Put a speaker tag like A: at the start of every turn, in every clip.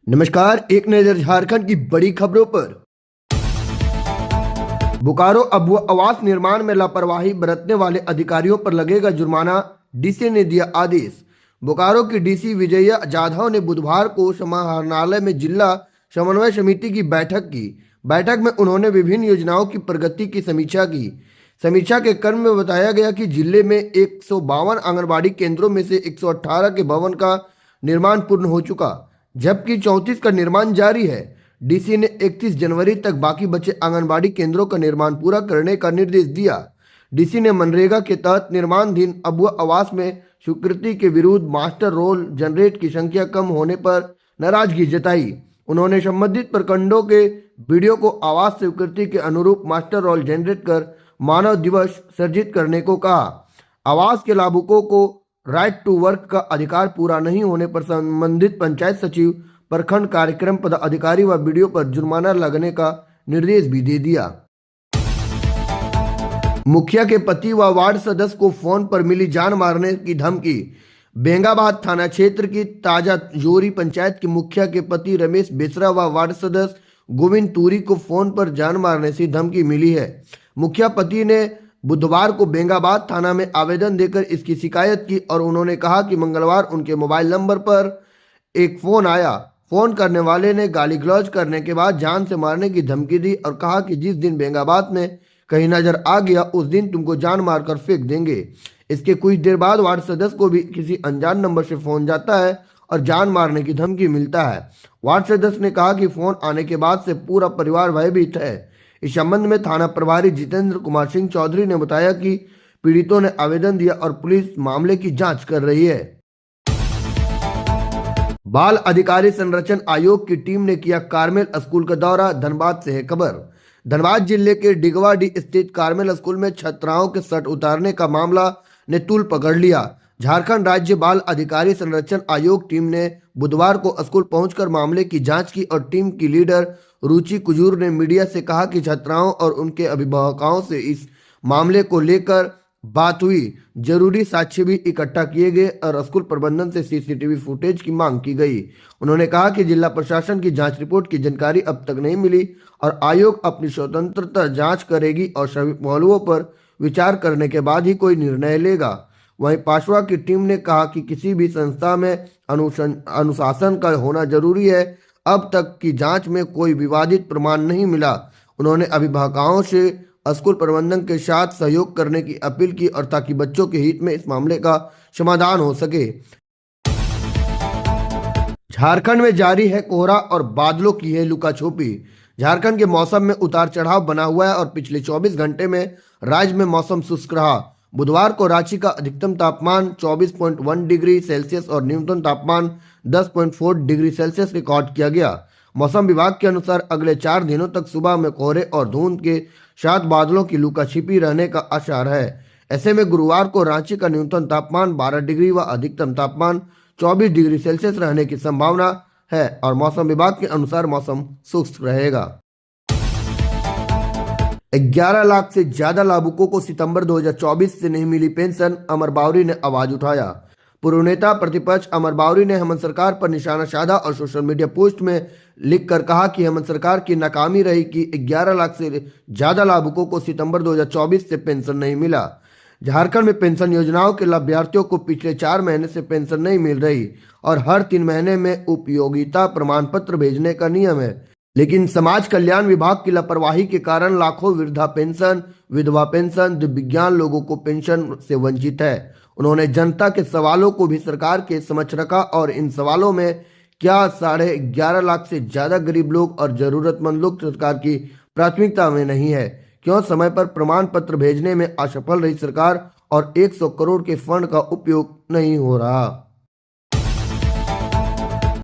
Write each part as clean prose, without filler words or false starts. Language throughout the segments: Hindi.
A: नमस्कार। एक नजर झारखंड की बड़ी खबरों पर। बोकारो अबुआ आवास निर्माण में लापरवाही बरतने वाले अधिकारियों पर लगेगा जुर्माना, डीसी ने दिया आदेश। बोकारो की डीसी विजया जाधव ने बुधवार को समाहरणालय में जिला समन्वय समिति की बैठक की। बैठक में उन्होंने विभिन्न योजनाओं की प्रगति की समीक्षा की। समीक्षा के क्रम में बताया गया कि जिले में 152 आंगनबाड़ी केंद्रों में से 118 के भवन का निर्माण पूर्ण हो चुका, जबकि 34 का निर्माण जारी है। डीसी ने 31 जनवरी तक बाकी बचे आंगनबाड़ी केंद्रों का निर्माण पूरा करने का निर्देश दिया। डीसी ने मनरेगा के तहत निर्माणाधीन अबुआ आवास में स्वीकृति के विरुद्ध मास्टर रोल जनरेट की संख्या कम होने पर नाराजगी जताई। उन्होंने संबंधित प्रखंडों के बीडीओ को आवास स्वीकृति के अनुरूप मास्टर रोल जनरेट कर मानव दिवस सर्जित करने को कहा। आवास के लाभुकों को राइट टू वर्क का अधिकार पूरा नहीं होने पर संबंधित पंचायत सचिव, प्रखंड कार्यक्रम पदाधिकारी व बीडीओ पर जुर्माना लगने का निर्देश भी दे दिया। मुखिया के पति व वार्ड सदस्य को फोन पर मिली जान मारने की धमकी। बेंगाबाद थाना क्षेत्र की ताजा जोरी पंचायत के मुखिया के पति रमेश बेसरा व वार्ड सदस्य गोविंद तूरी को फोन पर जान मारने से धमकी मिली है। मुखिया पति ने बुधवार को बेंगाबाद थाना में आवेदन देकर इसकी शिकायत की और उन्होंने कहा कि मंगलवार उनके मोबाइल नंबर पर एक फोन आया। फोन करने वाले ने गाली गलौज करने के बाद जान से मारने की धमकी दी और कहा कि जिस दिन बेंगाबाद में कहीं नजर आ गया उस दिन तुमको जान मारकर फेंक देंगे। इसके कुछ देर बाद वार्ड सदस्य को भी किसी अनजान नंबर से फोन जाता है और जान मारने की धमकी मिलता है। वार्ड सदस्य ने कहा कि फोन आने के बाद से पूरा परिवार भयभीत है। इस संबंध में थाना प्रभारी जितेंद्र कुमार सिंह चौधरी ने बताया कि पीड़ितों ने आवेदन दिया और पुलिस मामले की जांच कर रही है। बाल अधिकारी संरक्षण आयोग की टीम ने किया कार्मेल स्कूल का दौरा। धनबाद से है खबर। धनबाद जिले के डिगवाडी स्थित कार्मेल स्कूल में छात्राओं के शर्ट उतारने का मामला ने तूल पकड़ लिया। झारखंड राज्य बाल अधिकारी संरक्षण आयोग टीम ने बुधवार को स्कूल पहुंचकर मामले की जांच की और टीम की लीडर रुचि कुजूर ने मीडिया से कहा कि छात्राओं और उनके अभिभावकों से इस मामले को लेकर बात हुई। जरूरी साक्ष्य भी इकट्ठा किए गए और स्कूल प्रबंधन से सीसीटीवी फुटेज की मांग की गई। उन्होंने कहा कि जिला प्रशासन की जांच रिपोर्ट की जानकारी अब तक नहीं मिली और आयोग अपनी स्वतंत्रता जांच करेगी और सभी पहलुओं पर विचार करने के बाद ही कोई निर्णय लेगा। वहीं पाशवा की टीम ने कहा कि किसी भी संस्था में अनुशासन का होना जरूरी है। अब तक की जांच में कोई विवादित प्रमाण नहीं मिला। उन्होंने अभिभावकों से स्कूल प्रबंधन के साथ सहयोग करने की अपील की और ताकि बच्चों के हित में इस मामले का समाधान हो सके। झारखंड में जारी है कोहरा और बादलों की है लुका छुपी। झारखंड के मौसम में उतार चढ़ाव बना हुआ है और पिछले 24 घंटे में राज्य में मौसम शुष्क रहा। बुधवार को रांची का अधिकतम तापमान 24.1 डिग्री सेल्सियस और न्यूनतम तापमान 10.4 डिग्री सेल्सियस रिकॉर्ड किया गया। मौसम विभाग के अनुसार अगले 4 दिनों तक सुबह में कोहरे और धुंध के साथ बादलों की लुका छिपी रहने का आसार है। ऐसे में गुरुवार को रांची का न्यूनतम तापमान 12 डिग्री व अधिकतम तापमान 24 डिग्री सेल्सियस रहने की संभावना है और मौसम विभाग के अनुसार मौसम शुष्क रहेगा। 11 लाख से ज्यादा लाभुकों को सितंबर 2024 से नहीं मिली पेंशन, अमर बावरी ने आवाज उठाया। पूर्व नेता प्रतिपक्ष अमर बावरी ने हेमंत सरकार पर निशाना साधा और सोशल मीडिया पोस्ट में लिखकर कहा कि हेमंत सरकार की नाकामी रही कि 11 लाख से ज्यादा लाभुकों को सितंबर 2024 से पेंशन नहीं मिला। झारखंड में पेंशन योजनाओं के लाभार्थियों को पिछले 4 महीने से पेंशन नहीं मिल रही और हर 3 महीने में उपयोगिता प्रमाण पत्र भेजने का नियम है, लेकिन समाज कल्याण विभाग की लापरवाही के कारण लाखों वृद्धा पेंशन, विधवा पेंशन, दिव्यांग लोगों को पेंशन से वंचित है। उन्होंने जनता के सवालों को भी सरकार के समक्ष रखा और इन सवालों में क्या 11.5 लाख से ज्यादा गरीब लोग और जरूरतमंद लोग सरकार की प्राथमिकता में नहीं है? क्यों समय पर प्रमाण पत्र भेजने में असफल रही सरकार और 100 करोड़ के फंड का उपयोग नहीं हो रहा?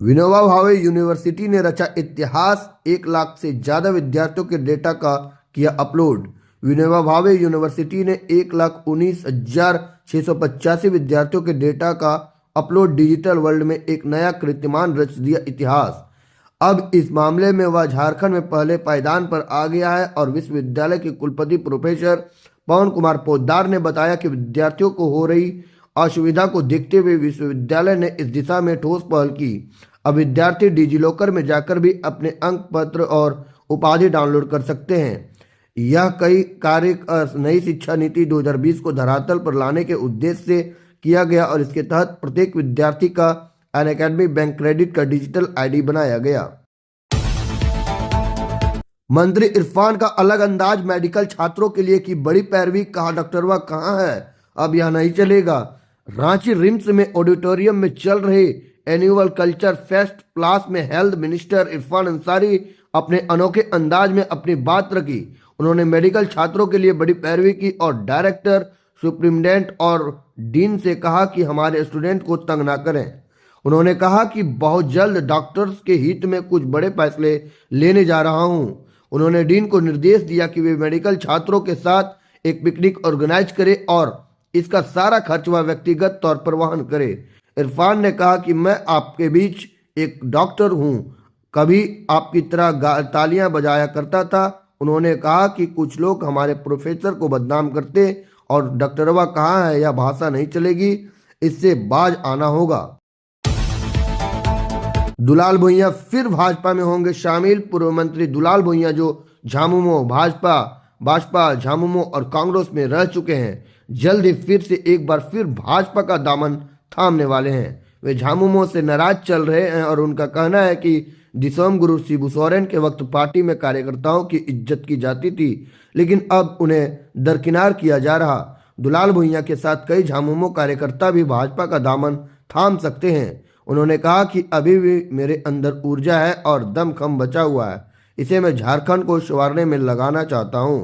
A: विनोबा भावे यूनिवर्सिटी ने रचा इतिहास। 1 लाख से ज्यादा विद्यार्थियों के डेटा का किया अपलोड। विनोबा भावे यूनिवर्सिटी ने 1,19,685 विद्यार्थियों के डेटा का अपलोड डिजिटल वर्ल्ड में एक नया कीर्तिमान रच दिया इतिहास। अब इस मामले में वह झारखंड में पहले पायदान पर आ गया है और विश्वविद्यालय के कुलपति प्रोफेसर पवन कुमार पोद्दार ने बताया कि विद्यार्थियों को हो रही असुविधा को देखते हुए विश्वविद्यालय ने इस दिशा में ठोस पहल की। अब विद्यार्थी डिजिलॉकर में जाकर भी अपने अंक पत्र और उपाधि डाउनलोड कर सकते हैं। यह कई कार्य नई शिक्षा नीति 2020 को धरातल पर लाने के उद्देश्य से किया गया और इसके तहत प्रत्येक विद्यार्थी का अनअकैडमी बैंक क्रेडिट का डिजिटल आईडी बनाया गया। मंत्री इरफान का अलग अंदाज, मेडिकल छात्रों के लिए की बड़ी पैरवी, कहा डॉक्टरवा कहाँ है, अब यह नहीं चलेगा। रांची रिम्स में ऑडिटोरियम में चल रहे एनुअल कल्चर फेस्ट क्लास में हेल्थ मिनिस्टर इरफान अंसारी अपने अनोखे अंदाज में अपनी बात रखी। उन्होंने मेडिकल छात्रों के लिए बड़ी पैरवी की और डायरेक्टर, सुप्रिटेंडेंट और डीन से कहा कि हमारे स्टूडेंट को तंग ना करें। उन्होंने कहा कि बहुत जल्द डॉक्टर्स के हित में कुछ बड़े फैसले लेने जा रहा हूं। उन्होंने डीन को निर्देश दिया कि वे मेडिकल छात्रों के साथ एक पिकनिक ऑर्गेनाइज करे और इसका सारा खर्च वह व्यक्तिगत तौर पर वहन करे। इरफान ने कहा कि मैं आपके बीच एक डॉक्टर हूं, कभी आपकी तरह तालियां बजाया करता था। उन्होंने कहा कि कुछ लोग हमारे प्रोफेसर को बदनाम करते और डॉक्टरवा कहाँ है, यह भाषा नहीं चलेगी, इससे बाज आना होगा। दुलाल भुइयां फिर भाजपा में होंगे शामिल। पूर्व मंत्री दुलाल भुइयां जो झामुमो, भाजपा झामुमो और कांग्रेस में रह चुके हैं, जल्द ही फिर से एक बार फिर भाजपा का दामन थामने वाले हैं। वे झामुमो से नाराज चल रहे हैं और उनका कहना है कि दिसोम गुरु शिबू सोरेन के वक्त पार्टी में कार्यकर्ताओं की इज्जत की जाती थी, लेकिन अब उन्हें दरकिनार किया जा रहा। दुलाल भुइयां के साथ कई झामुमो कार्यकर्ता भी भाजपा का दामन थाम सकते हैं। उन्होंने कहा कि अभी भी मेरे अंदर ऊर्जा है और दमखम बचा हुआ है, इसे मैं झारखंड को संवारने में लगाना चाहता हूं।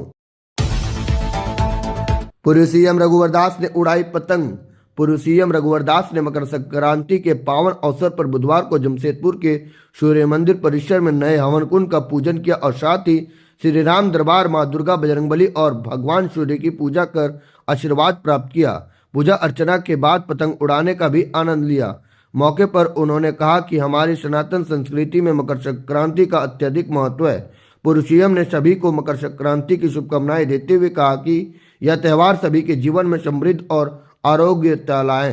A: पूर्व सीएम रघुवर दास ने उड़ाई पतंग। पूर्व सीएम रघुवर दास ने मकर संक्रांति के पावन अवसर पर बुधवार को जमशेदपुर के सूर्य मंदिर परिसर में नए हवन कुंड का पूजन किया और साथ ही श्री राम दरबार, मां दुर्गा, बजरंगबली और भगवान सूर्य की पूजा कर आशीर्वाद प्राप्त किया। पूजा अर्चना के बाद पतंग उड़ाने का भी आनंद लिया। मौके पर उन्होंने कहा कि हमारी सनातन संस्कृति में मकर संक्रांति का अत्यधिक महत्व है। पूर्व सीएम ने सभी को मकर संक्रांति की शुभकामनाएं देते हुए कहा कि यह त्योहार सभी के जीवन में समृद्धि और आरोग्यता लाए।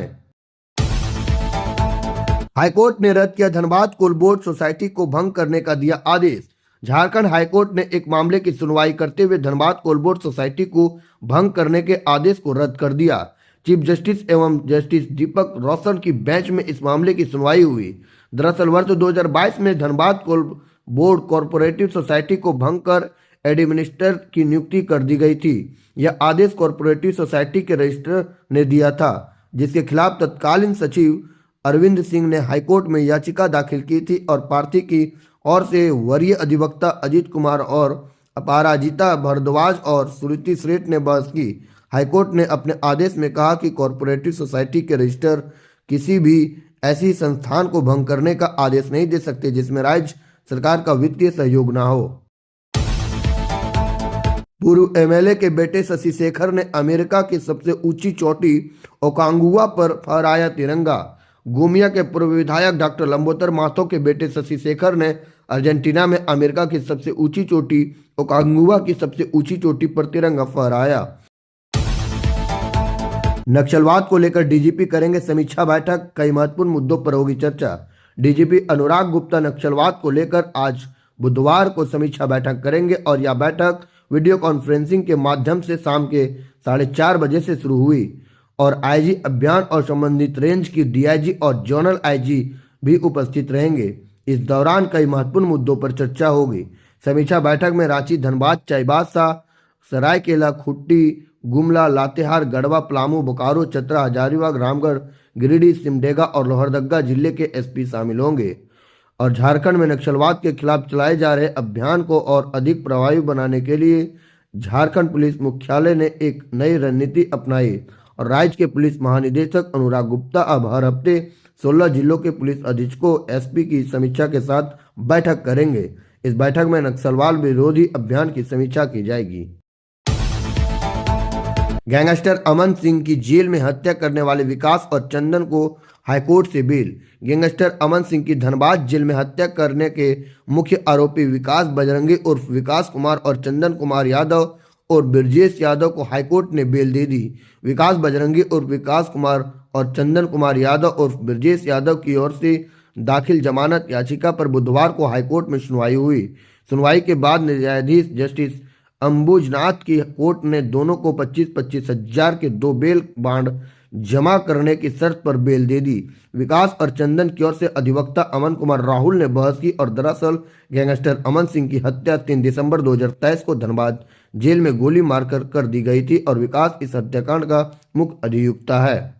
A: हाईकोर्ट ने रद्द किया धनबाद कोल बोर्ड सोसाइटी को भंग करने का दिया आदेश। झारखंड हाईकोर्ट ने एक मामले की सुनवाई करते हुए धनबाद कोल बोर्ड सोसाइटी को भंग करने के आदेश को रद्द कर दिया। चीफ जस्टिस एवं जस्टिस दीपक रोशन की बेंच में इस मामले की सुनवाई हुई। दरअसल वर्ष 2022 में धनबाद कोल बोर्ड कॉरपोरेटिव सोसाइटी को भंग कर एडमिनिस्ट्रेटर की नियुक्ति कर दी गई थी। यह आदेश कॉरपोरेटिव सोसाइटी के रजिस्ट्रार ने दिया था, जिसके खिलाफ तत्कालीन सचिव अरविंद सिंह ने हाईकोर्ट में याचिका दाखिल की थी और पार्टी की ओर से वरीय अधिवक्ता अजीत कुमार और अपराजिता भारद्वाज और श्रुति श्रेष्ठ ने बहस की। हाईकोर्ट ने अपने आदेश में कहा कि कॉरपोरेटिव सोसाइटी के रजिस्ट्रार किसी भी ऐसी संस्थान को भंग करने का आदेश नहीं दे सकते जिसमें राज्य सरकार का वित्तीय सहयोग न हो। पूर्व एमएलए के बेटे शशि शेखर ने अमेरिका की सबसे ऊंची चोटी ओकांगुआ पर फहराया तिरंगा। गोमिया के पूर्व विधायक डॉक्टर लंबोदर महतो के बेटे शशि शेखर ने अर्जेंटीना में अमेरिका की सबसे ऊंची चोटी ओकांगुआ की सबसे ऊंची चोटी पर तिरंगा फहराया। नक्सलवाद को लेकर डीजीपी करेंगे समीक्षा बैठक, कई महत्वपूर्ण मुद्दों पर होगी चर्चा। डीजीपी अनुराग गुप्ता नक्सलवाद को लेकर आज बुधवार को समीक्षा बैठक करेंगे और यह बैठक वीडियो कॉन्फ्रेंसिंग के माध्यम से शाम के 4:30 बजे से शुरू हुई और आईजी अभियान और संबंधित रेंज की डीआईजी और जोनल आईजी भी उपस्थित रहेंगे। इस दौरान कई महत्वपूर्ण मुद्दों पर चर्चा होगी। समीक्षा बैठक में रांची, धनबाद, चाईबासा, सरायकेला, खुट्टी, गुमला, लातेहार, गढ़वा, पलामू, बोकारो, चतरा, हजारीबाग, रामगढ़, गिरिडीह, सिमडेगा और लोहरदगा जिले के एसपी शामिल होंगे। और झारखंड में नक्सलवाद के खिलाफ चलाए जा रहे अभियान को और अधिक प्रभावी बनाने के लिए झारखंड पुलिस मुख्यालय ने एक नई रणनीति अपनाई और राज्य के पुलिस महानिदेशक अनुराग गुप्ता अब हर हफ्ते 16 जिलों के पुलिस अधीक्षकों एसपी की समीक्षा के साथ बैठक करेंगे। इस बैठक में नक्सलवाद विरोधी अभियान की समीक्षा की जाएगी। गैंगस्टर अमन सिंह की जेल में हत्या करने वाले विकास और चंदन को हाईकोर्ट से बेल। गैंगस्टर अमन सिंह की धनबाद जेल में हत्या करने के मुख्य आरोपी विकास बजरंगी उर्फ विकास कुमार और चंदन कुमार यादव और ब्रजेश यादव को हाईकोर्ट ने बेल दे दी। विकास बजरंगी उर्फ विकास कुमार और चंदन कुमार यादव उर्फ ब्रजेश यादव की ओर से दाखिल जमानत याचिका पर बुधवार को हाईकोर्ट में सुनवाई हुई। सुनवाई के बाद न्यायाधीश जस्टिस अंबुजनाथ की कोर्ट ने दोनों को 25-25 हजार के 2 बेल बांड जमा करने की शर्त पर बेल दे दी। विकास और चंदन की ओर से अधिवक्ता अमन कुमार राहुल ने बहस की और दरअसल गैंगस्टर अमन सिंह की हत्या 3 दिसंबर 2023 को धनबाद जेल में गोली मारकर कर दी गई थी और विकास इस हत्याकांड का मुख्य अभियुक्त है।